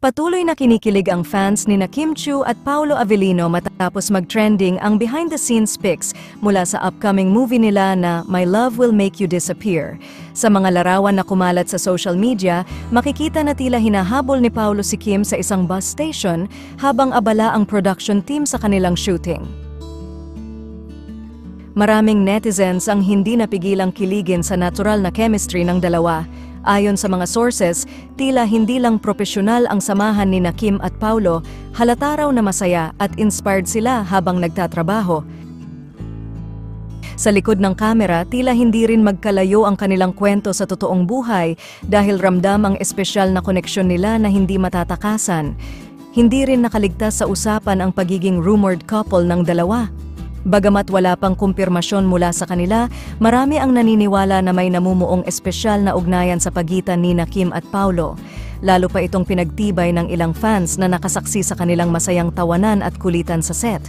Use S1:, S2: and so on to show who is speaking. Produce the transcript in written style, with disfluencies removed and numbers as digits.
S1: Patuloy na kinikilig ang fans ni Kim Chiu at Paolo Avellino matapos mag-trending ang behind-the-scenes pics mula sa upcoming movie nila na My Love Will Make You Disappear. Sa mga larawan na kumalat sa social media, makikita na tila hinahabol ni Paolo si Kim sa isang bus station habang abala ang production team sa kanilang shooting. Maraming netizens ang hindi napigilang kiligin sa natural na chemistry ng dalawa. Ayon sa mga sources, tila hindi lang propesyonal ang samahan ni Kim at Paolo, halata raw na masaya at inspired sila habang nagtatrabaho. Sa likod ng kamera, tila hindi rin magkalayo ang kanilang kwento sa totoong buhay dahil ramdam ang espesyal na koneksyon nila na hindi matatakasan. Hindi rin nakaligtas sa usapan ang pagiging rumored couple ng dalawa. Bagamat wala pang kumpirmasyon mula sa kanila, marami ang naniniwala na may namumuong espesyal na ugnayan sa pagitan ni Kim at Paolo. Lalo pa itong pinagtibay ng ilang fans na nakasaksi sa kanilang masayang tawanan at kulitan sa set.